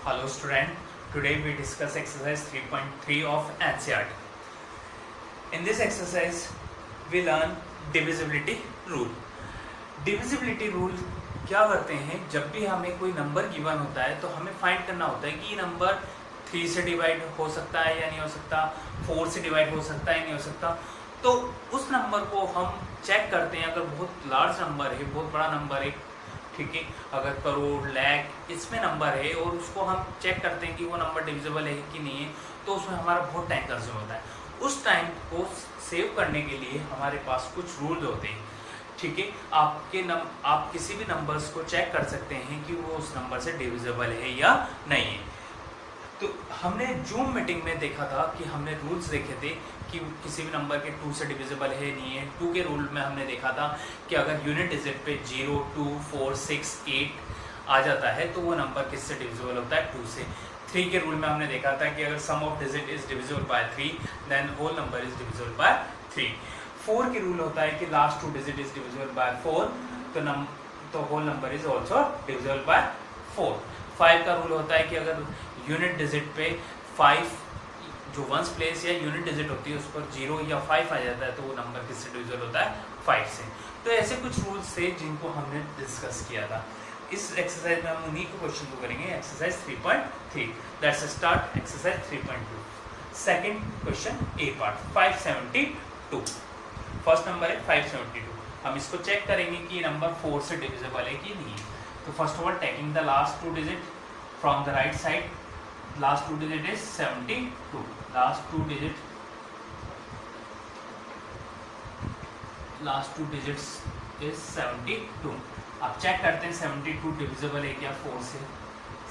Hello student, today we discuss exercise 3.3 of NCERT. In this exercise we learn divisibility rule. Divisibility rule क्या करते हैं, जब भी हमें कोई नंबर गिवन होता है तो हमें फाइंड करना होता है कि ये नंबर 3 से डिवाइड हो सकता है या नहीं हो सकता, 4 से डिवाइड हो सकता है या नहीं हो सकता। तो उस नंबर को हम चेक करते हैं, अगर बहुत लार्ज नंबर है, बहुत बड़ा नंबर है, ठीक है, अगर करोड़ लाख इसमें नंबर है और उसको हम चेक करते हैं कि वो नंबर डिविजिबल है कि नहीं है, तो उसमें हमारा बहुत टाइम कंज्यूम होता है। उस टाइम को सेव करने के लिए हमारे पास कुछ रूल होते हैं, ठीक है। आप किसी भी नंबर्स को चेक कर सकते हैं कि वो उस नंबर से डिविजिबल है या नहीं है। तो हमने जूम मीटिंग में देखा था कि हमने रूल्स देखे थे कि किसी भी नंबर के 2 से डिविजिबल है नहीं है। 2 के रूल में हमने देखा था कि अगर यूनिट डिजिट पे 0, 2, 4, 6, 8 आ जाता है तो वो नंबर किससे डिविजिबल होता है, 2 से। 3 के रूल में हमने देखा था कि अगर sum of digit is divisible by 3 then whole number is divisible by 3। 4 के रूल होता है कि last 2 digit is divisible by 4 तो whole number is also divisible by 4। 5 का रूल होता है कि अगर यूनिट डिजिट पे 5 जो वंस प्लेस या यूनिट डिजिट होती है उस पर 0 या 5 आ जाता है तो वो नंबर किससे डिविजिबल होता है, 5 से। तो ऐसे कुछ रूल्स थे जिनको हमने डिस्कस किया था। इस एक्सरसाइज में हम उन्हीं को क्वेश्चन को करेंगे, exercise 3.3। Let's start exercise 3.2। Second question A part 572। First number है 572। हम इसको चेक करेंगे कि ये नंबर 4 से डिविजिबल है कि नहीं। तो first of all taking the last 2 digit from the right side, last 2 digit is 72, last 2 digits is 72। अब चेक करते हैं 72 डिविजिबल है क्या 4 से।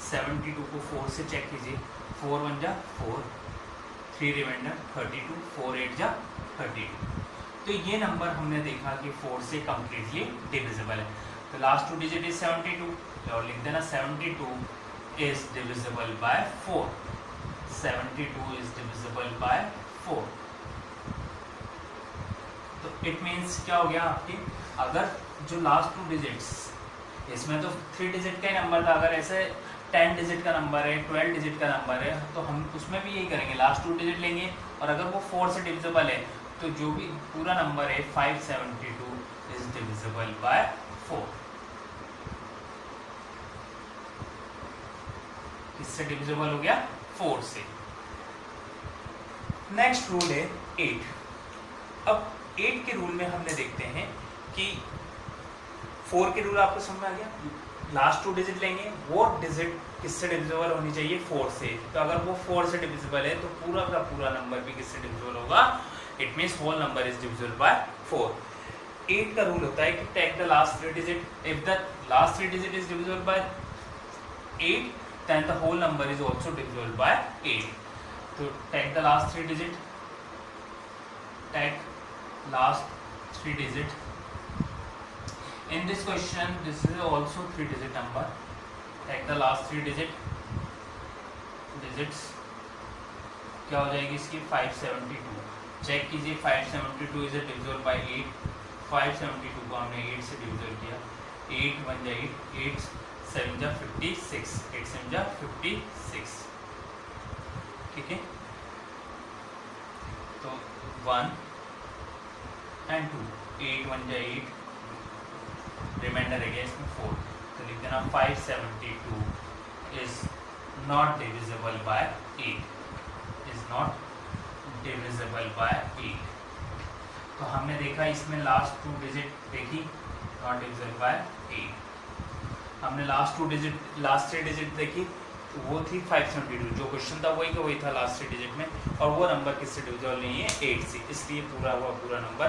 72 को 4 से चेक कीजिए, 4 1 जा 4, 3 रिमाइंडर 32, 4 8 जा 32। तो ये नंबर हमने देखा कि 4 से कम्प्लीटली डिविजिबल है। तो लास्ट 2 डिजिट इज 72 और लिख देना 72 is divisible by 4। 72 is divisible by 4। तो इट मीन्स क्या हो गया आपकी, अगर जो लास्ट 2 डिजिट्स, इसमें तो 3 डिजिट का ही नंबर था, अगर ऐसे 10 डिजिट का नंबर है, 12 डिजिट का नंबर है तो हम उसमें भी यही करेंगे, लास्ट 2 डिजिट लेंगे और अगर वो 4 से डिविजिबल है तो जो भी पूरा नंबर है 572 is divisible by 4। इससे डिविजिबल हो गया 4 से। नेक्स्ट रूल है 8। अब 8 के रूल में हमने देखते हैं कि 4 के रूल आपको समझ में आ गया, लास्ट 2 डिजिट लेंगे, वो डिजिट किससे डिविजिबल होनी चाहिए, 4 से। तो अगर वो 4 से डिविजिबल है तो पूरा का पूरा नंबर भी किससे डिविजिबल होगा, it means whole number is divisible by 4। 8 का रूल होता है कि take the last 3 digit, if the last 3 digit is divisible by 8 then the whole number is also divisible by 8। So take the last 3 digit, take last 3 digit in this question, this is also 3 digit number, take the last 3 digits क्या हो जाएगी इसकी 572। Check कीजिए 572 is divisible by 8। 572 को हमने 8 से divisible किया, 8 1 जा 8, 7 जा 56, 8 7 जा 56, ठीक है। तो 1 and 2, 8 1 जा 8, रिमाइंडर है इसमें 4। तो लिख देना 572 is not divisible by 8, is not divisible by 8। तो हमने देखा इसमें लास्ट 2 डिजिट देखी, नॉट डिविजिबल बाय 8। हमने लास्ट 2 डिजिट, लास्ट 3 डिजिट देखी, तो वो थी 572, जो क्वेश्चन था वही का वही था लास्ट 3 डिजिट में, और वो नंबर किससे डिविजिबल नहीं है, 8 से। इसलिए पूरा हुआ पूरा नंबर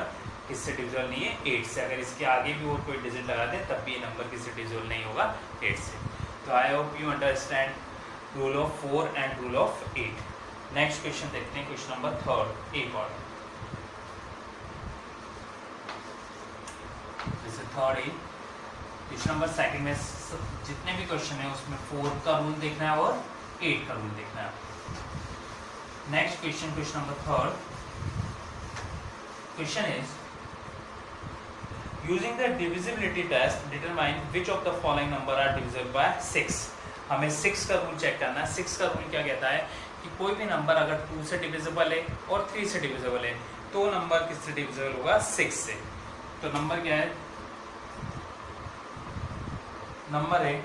किससे डिविजिबल नहीं है, 8 से। अगर इसके आगे भी और कोई डिजिट लगा दे तब भी ये नंबर किससे डिविजिबल नहीं होगा, 8 से। तो I hope you understand rule of 4 and rule of 8। Next question देखते हैं, क्वेश्चन नंबर 3 ए पार्ट। जैसे 3 ए, क्वेश्चन नंबर 2 में जितने भी क्वेश्चन है उसमें 4 का रूल देखना है और 8 का रूल देखना है। Next question, question number 3, question is using the divisibility test determine which of the following number are divisible by 6। हमें 6 का रूल चेक करना है। 6 का रूल क्या कहता है कि कोई भी नंबर अगर 2 से डिविजिबल है और 3 से डिविजिबल है तो नंबर किससे डिविजिबल होगा? 6 से। तो नंबर क्या है? नंबर है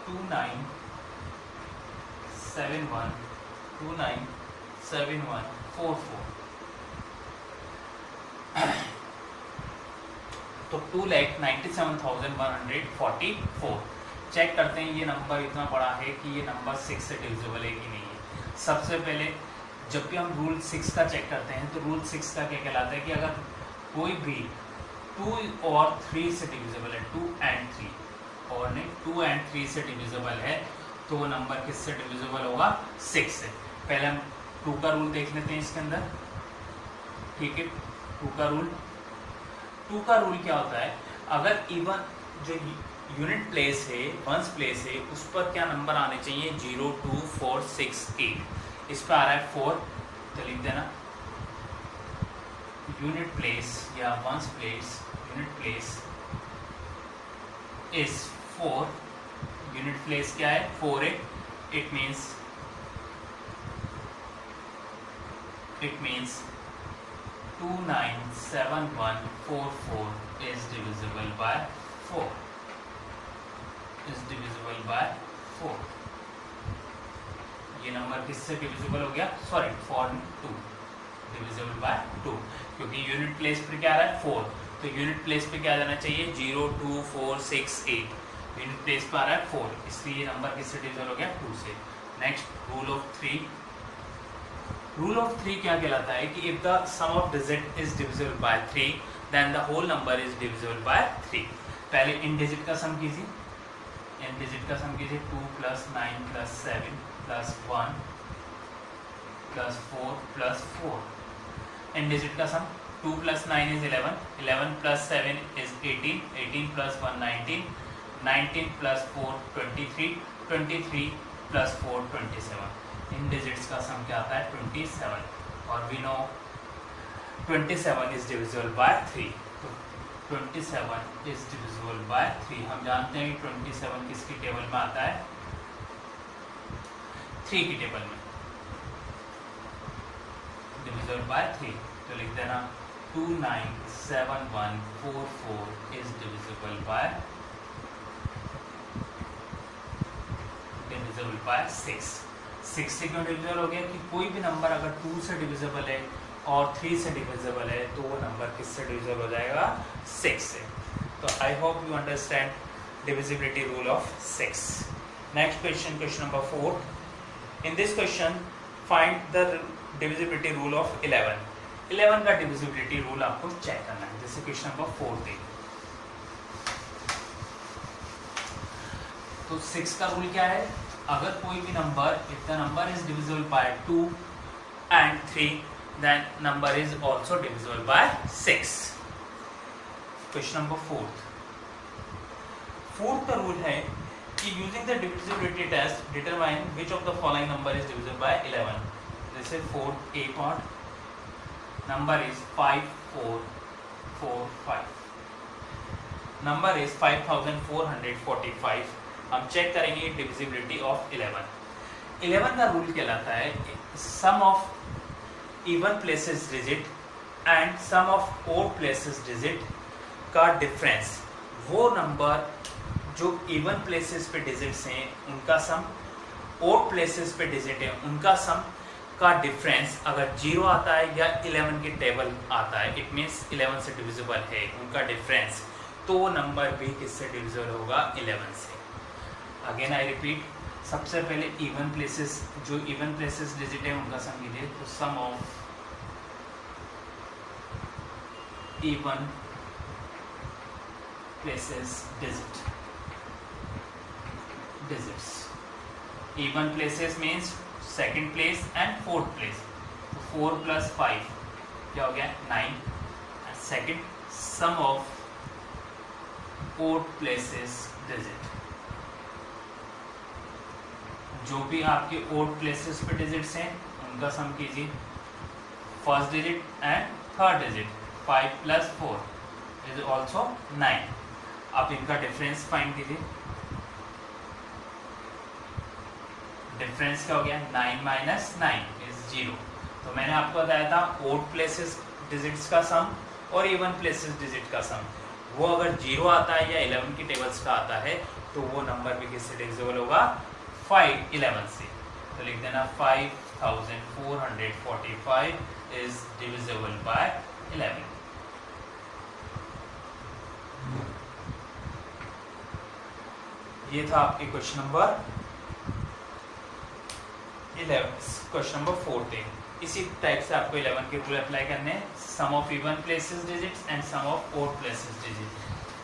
297144। तो 2,97,144। चेक करते हैं ये नंबर इतना बड़ा है कि ये नंबर 6 से डिविजिबल है कि नहीं है। सबसे पहले जब भी हम रूल 6 का चेक करते हैं तो रूल 6 का क्या कहलाता है कि अगर कोई भी 2 और 3 से डिविजिबल है, 2 and 3 और नहीं 2 and 3 से डिविजिबल है तो वो नंबर किससे डिविजिबल होगा? 6 से। पहले हम 2 का रूल देख लेते हैं इसके अंदर, ठीक है। 2 का रूल क्या होता है? अगर इवन जो यूनिट प्लेस है, वंस प्लेस है, उस पर क्या नंबर आने चाहिए? 0, 2, 4, 6, 8। इस पर आ रहा है 4, तो लिख देना यूनिट प्लेस या ones place, unit place is 4। Unit place क्या है? 4 है। It means 297144 is divisible by 4. ये नंबर किससे डिविजिबल हो गया? सॉरी, 2 डिविजिबल बाय 2, क्योंकि यूनिट प्लेस पर क्या आ रहा है? 4। तो यूनिट प्लेस पे क्या जाना चाहिए? 0, 2, 4, 6, 8। यूनिट प्लेस पर आ रहा है 4, इसलिए ये नंबर किससे डिविजिबल हो गया? 2 से। Next rule of 3। Rule of 3 क्या कहलाता है कि if the sum of digit is divisible by 3 then the whole number is divisible by 3। पहले इन डिजिट का सम कीजिए। 2 + 9 + 7 + 1 + 4 + 4। इन डिजिट का सम 2 + 9 is 11, 11 + 7 is 18, 18 + 1 19, 19 + 4 23, 23 + 4 27। इन डिजिट्स का सम क्या आता है? 27। और we know 27 is divisible by 3। तो 27 is divisible by 3। हम जानते हैं कि 27 किसकी टेबल में आता है? 3 की टेबल में। divisible by 3, तो लिख देना 297144 is divisible by 6। 6 से क्यों डिविजिबल हो गया? कि कोई भी नंबर अगर 2 से डिविजिबल है और 3 से डिविजिबल है तो वो नंबर किससे डिविजिबल हो जाएगा? 6 से। तो I hope you understand divisibility rule of 6। Next question, question number 4। In this question find the divisibility rule of 11। 11 का डिविजिबिलिटी रूल आपको चेक करना है। जैसे क्वेश्चन नंबर 4 थे, तो 6 का रूल क्या है? अगर कोई भी number, if the number is divisible bye 2 and 3 then number is also divisible by 6. Question number 4th का रूल है कि using the divisibility test determine which of the following number is divisible by 11. जैसे 4a part number is 5445, number is 5445। हम check करेंगे divisibility of 11। 11 का rule कहलाता है sum of even places digit and sum of odd places digit का difference. वो number जो even places पे डिजिट्स हैं उनका सम, ओड प्लेसेस पे डिजिट है उनका सम का डिफरेंस अगर 0 आता है या 11 के टेबल आता है, इट मीन्स 11 से डिविजिबल है उनका डिफरेंस, तो वो नंबर भी किससे डिविजिबल होगा? 11 से। अगेन आई रिपीट, सबसे पहले इवन प्लेसेस, जो इवन प्लेसेस डिजिट है उनका सम कीजिए। तो sum of even places digits. Even places means second place and fourth place. तो 4 + 5 क्या हो गया? 9। And second sum of odd places digit, जो भी आपके ओड प्लेसेस पे डिजिट्स हैं उनका सम कीजिए। First digit and third digit 5 + 4 is also 9। आप इनका डिफरेंस फाइंड कीजिए। डिफरेंस क्या हो गया, 9 माइनस 9 इज 0। तो मैंने आपको बताया था ओड प्लेसेस डिजिट्स का सम और इवन प्लेसेस डिजिट का सम, वो अगर 0 आता है या 11 की टेबल्स का आता है तो वो नंबर भी किससे डिविजिबल होगा, 11 से। तो लिख देना 5445 इज डिविजिबल बाय 11। ये था आपके क्वेश्चन नंबर 11। क्वेश्चन नंबर 4 थे। इसी टाइप से आपको 11 के रूल अप्लाई करने हैं, sum of even places digits and sum of odd places digit,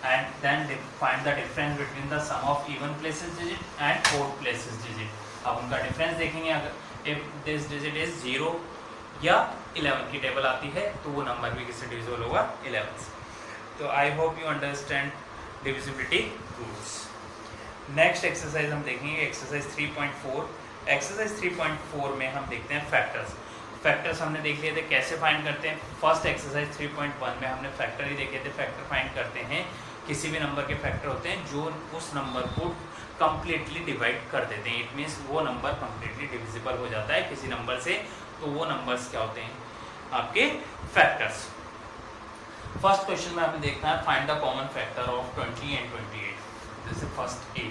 and then find the difference between the sum of even places digit and odd places digit. अब उनका difference देखेंगे, अगर if this digit is 0 या 11 की table आती है तो वो नंबर भी किससे डिविजिबल होगा, 11 से। तो I hope you understand divisibility rules. Next exercise हम देखेंगे एक्सरसाइज 3.4। एक्सरसाइज 3.4 में हम देखते हैं फैक्टर्स। फैक्टर्स हमने देख लिए थे कैसे फाइंड करते हैं। फर्स्ट एक्सरसाइज 3.1 में हमने फैक्टर ही देखे थे। फैक्टर फाइंड करते हैं, किसी भी नंबर के फैक्टर होते हैं जो उस नंबर को कंप्लीटली डिवाइड कर देते हैं। इट मीन्स वो नंबर कंप्लीटली डिविजिबल हो जाता है किसी नंबर से, तो वो नंबर्स क्या होते हैं, आपके फैक्टर्स। फर्स्ट क्वेश्चन में हमें देखना है find the common factor of 20 and 28। This is first A,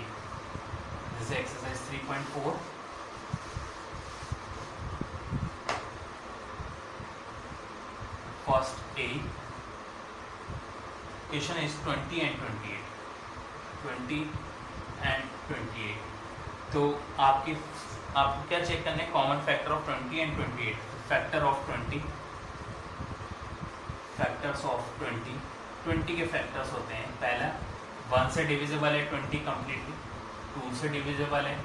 this is exercise 3.4। First A question is 20 and 28। 20 and 28। तो आपको क्या चेक करना है, common factor of 20 and 28। Factor of 20, factors of 20 के फैक्टर्स होते हैं, पहला 1 से डिविजिबल है 20 कंप्लीटली, 2 से डिविजिबल है,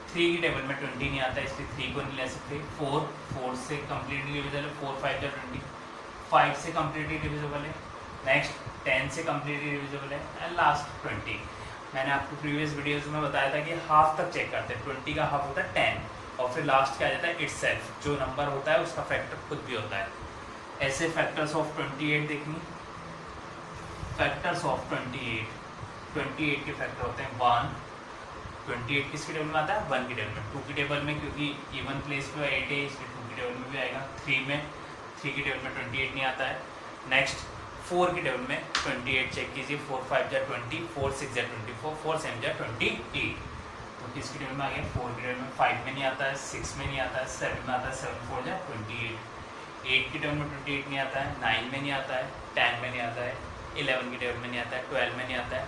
3 की टेबल में 20 नहीं आता इसलिए 3 को नहीं ले सकते, 4 से कंप्लीटली डिविजिबल है, 4 5 जा 20, 5 से कंप्लीटली डिविजिबल है, नेक्स्ट 10 से कंप्लीटली डिविजिबल है, एंड लास्ट 20। मैंने आपको प्रीवियस वीडियोस में बताया था कि हाफ तक चेक करते हैं, 20 का हाफ होता है 10, और फिर लास्ट क्या आ जाता है इटसेल्फ, जो नंबर होता है उसका फैक्टर खुद भी होता है। ऐसे फैक्टर्स ऑफ 28 देखनी, फैक्टर्स ऑफ 28 के फैक्टर होते हैं 1। 28 किसकी टेबल में आता है, 1 की टेबल में। 2 की टेबल में क्योंकि इवन प्लेस पे 8 है इसलिए 2 की टेबल में भी आएगा। 3 की टेबल में 28 नहीं आता है। नेक्स्ट 4 की टेबल में 28 चेक कीजिए, 4 5 जा 20, 4 6 जा 24, 4 7 जा 28। तो किसकी टेबल में आ गया, 4 की टेबल में 5 में नहीं आता है, 6 में नहीं आता है, 7 में आता है, 7 4 जा 28। 8 की टेबल में 28 नहीं आता है, 9 में नहीं आता है, 10 में नहीं आता है, 11 की टेबल में नहीं आता है, 12 में नहीं आता है,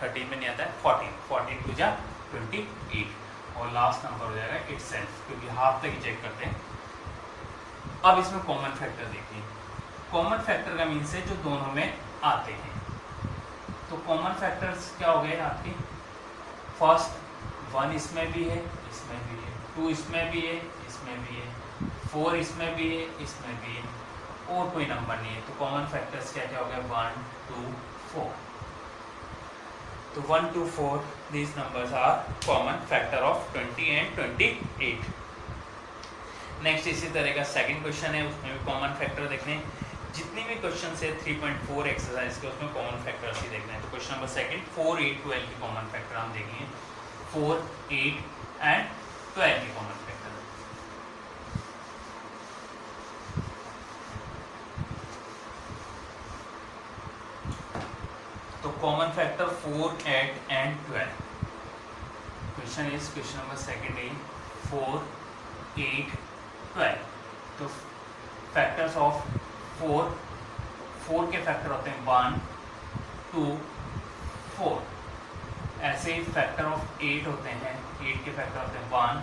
13 में नहीं आता है, 14 2 जा 28, और लास्ट नंबर हो जाएगा इटसेल्फ, क्योंकि हाफ तक ही चेक करते हैं। अब इसमें कॉमन फैक्टर देखिए, कॉमन फैक्टर का मीन्स है जो दोनों में आते हैं। तो कॉमन फैक्टर्स क्या हो गए आपके, फर्स्ट 1 इसमें भी है, इसमें भी है, 2 इसमें भी है, इसमें भी है, 4 इसमें भी है, इसमें भी है, और कोई नंबर नहीं है। तो कॉमन फैक्टर्स क्या क्या हो गया, 1 2 4। तो 1 2 4 these numbers are common factor of 20 and 28। Next इसी तरह का सेकंड क्वेश्चन है, उसमें भी कॉमन फैक्टर देखने। जितने भी क्वेश्चन है 3.4 एक्सरसाइज के उसमें कॉमन फैक्टर्स ही देखना है। तो क्वेश्चन नंबर सेकंड 4 8 12 की कॉमन फैक्टर हम देखेंगे, 4 8 एंड 12 की कॉमन फैक्टर। तो common factor 4 8 and 12। Question number second है 4 8 12। तो फैक्टर्स ऑफ 4 के फैक्टर होते हैं 1 2 4। ऐसे ही फैक्टर ऑफ 8 होते हैं, 8 के फैक्टर होते हैं 1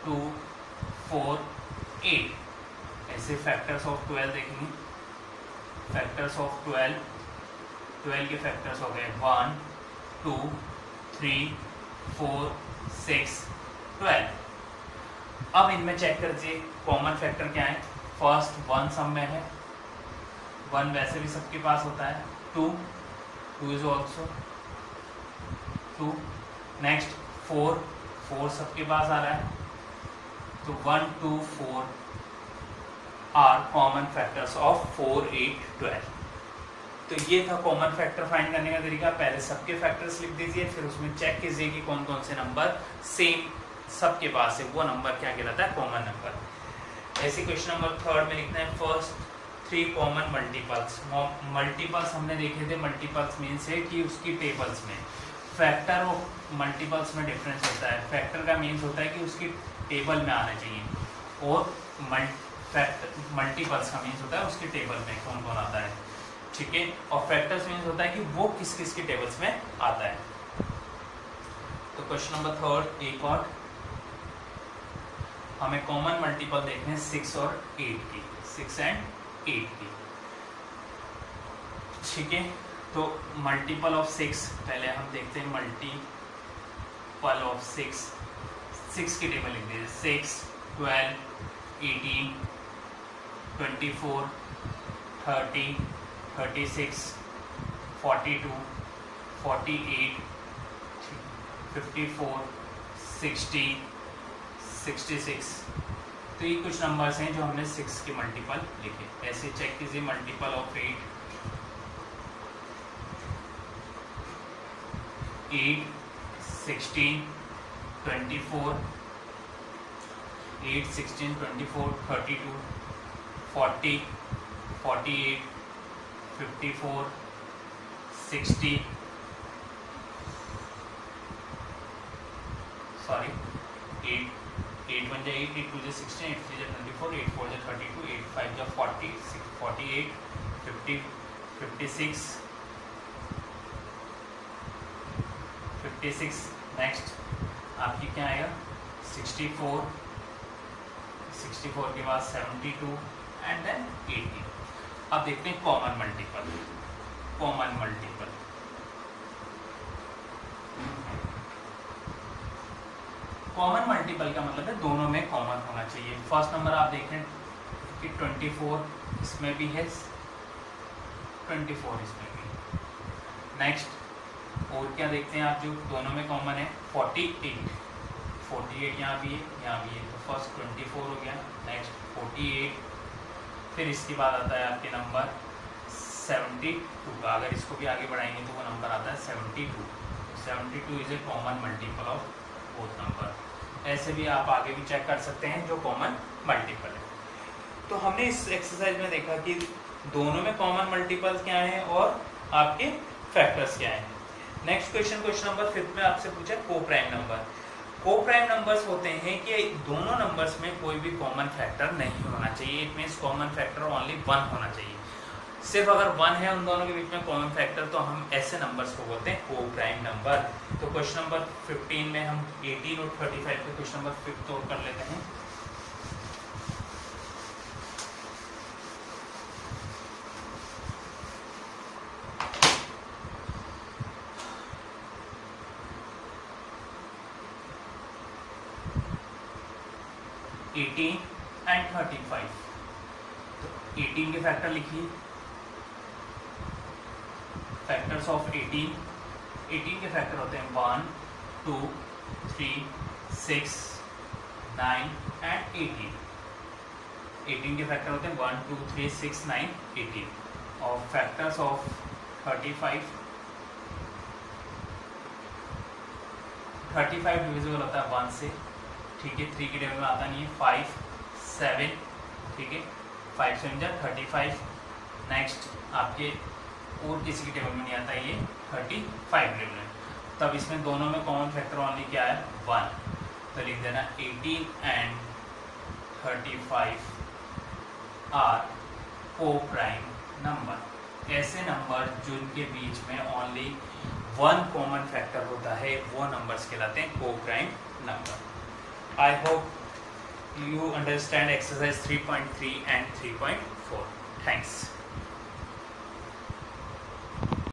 2 4 8। ऐसे फैक्टर्स ऑफ 12 देखेंगे, फैक्टर्स ऑफ 12 के फैक्टर्स हो गए 1 2 3 4 6 12। अब इनमें चेक कर दीजिए कॉमन फैक्टर क्या है। फर्स्ट 1 सब में है, 1 वैसे भी सबके पास होता है, 2 इज ऑल्सो 2। नेक्स्ट 4 सबके पास आ रहा है, तो 1 2 4 आर कॉमन फैक्टर्स ऑफ 4 8 12। तो ये था कॉमन फैक्टर फाइंड करने का तरीका। पहले सबके फैक्टर्स लिख दीजिए, फिर उसमें चेक कीजिए कि कौन कौन से नंबर सेम सबके पास है, वो नंबर क्या कहलाता है? Common number. ऐसे क्वेश्चन नंबर 3 में लिखना है फर्स्ट 3 कॉमन मल्टीपल्स। मल्टीपल्स हमने देखे थे, मल्टीपल्स मीन्स है कि उसकी टेबल्स में फैक्टर और मल्टीपल्स में डिफरेंस होता है। फैक्टर का मीन्स होता है कि उसकी टेबल में आना चाहिए, और मल्टीपल्स का मीन्स होता है उसकी टेबल में कौन कौन आता है, ठीक है। और फैक्टर्स मीन्स होता है कि वो किस किस की टेबल्स में आता है। तो क्वेश्चन नंबर 3 एक और हमें कॉमन मल्टीपल देखने हैं 6 और 8 की, 6 एंड 8 की, ठीक है। तो मल्टीपल ऑफ 6 पहले हम देखते हैं। मल्टीपल ऑफ 6 की टेबल लिख दीजिए। 6, 12, 18, 24, 30, 36, 42, 48, 54, 60, 66। तो ये कुछ नंबर्स हैं जो हमने 6 के मल्टीपल लिखे। ऐसे चेक कीजिए मल्टीपल ऑफ 8, 16, 24, 8, 16, 24, 32, 40, 48, 54, 60, सॉरी 8 1 जा 8, 8 2 जा 16, 8 3 जा 24, 8 4 जा 32, 8 5 जा 40, 48, 50, 56, 56। नेक्स्ट आपकी क्या आएगा? 64, 64 के बाद 72 एंड देन 80। अब देखते हैं common multiple. Common multiple common multiple का मतलब है दोनों में कॉमन होना चाहिए। फर्स्ट नंबर आप देखें कि 24 इसमें भी है, 24 इसमें भी। नेक्स्ट और क्या देखते हैं आप जो दोनों में कॉमन है? 48, 48 यहाँ भी है, यहाँ भी है। तो फर्स्ट 24 हो गया, नेक्स्ट 48, फिर इसके बाद आता है आपके नंबर 72 का। अगर इसको भी आगे बढ़ाएंगे तो वो नंबर आता है 72। 72 is a common multiple of both number. ऐसे भी आप आगे भी चेक कर सकते हैं जो कॉमन मल्टीपल है। तो हमने इस एक्सरसाइज में देखा कि दोनों में कॉमन मल्टीपल क्या है और आपके फैक्टर्स क्या हैं। नेक्स्ट क्वेश्चन, क्वेश्चन नंबर 5 में आपसे पूछा को प्राइम नंबर। को प्राइम नंबर्स होते हैं कि दोनों नंबर्स में कोई भी कॉमन फैक्टर नहीं होना चाहिए। It means common factor only 1 होना चाहिए। सिर्फ अगर 1 है उन दोनों के बीच में कॉमन फैक्टर, तो हम ऐसे नंबर्स को बोलते हैं को प्राइम नंबर। तो क्वेश्चन नंबर 15 में हम 18 और 35 के क्वेश्चन नंबर 5 और कर लेते हैं। एंड 35। तो 18 के फैक्टर लिखिए। फैक्टर्स ऑफ 18 के फैक्टर होते हैं 1, 2, 3, 6, 9 एंड 18। 18 के फैक्टर होते हैं 1, 2, 3, 6, 9, 18। और फैक्टर्स ऑफ 35 डिविजिबल होता है 1 से, ठीक है। 3 की टेबल में आता नहीं है। 5, 7, ठीक है। 5 7 जा 35। नेक्स्ट आपके और किसी की टेबल में नहीं आता ये 35 टेबल में। तब इसमें दोनों में कॉमन फैक्टर ओनली क्या है? 1। तो लिख देना 18 एंड 35 आर को प्राइम नंबर। ऐसे नंबर जिनके बीच में ओनली 1 कॉमन फैक्टर होता है वो नंबर्स कहलाते हैं को prime number. I hope you understand exercise 3.3 and 3.4. Thanks.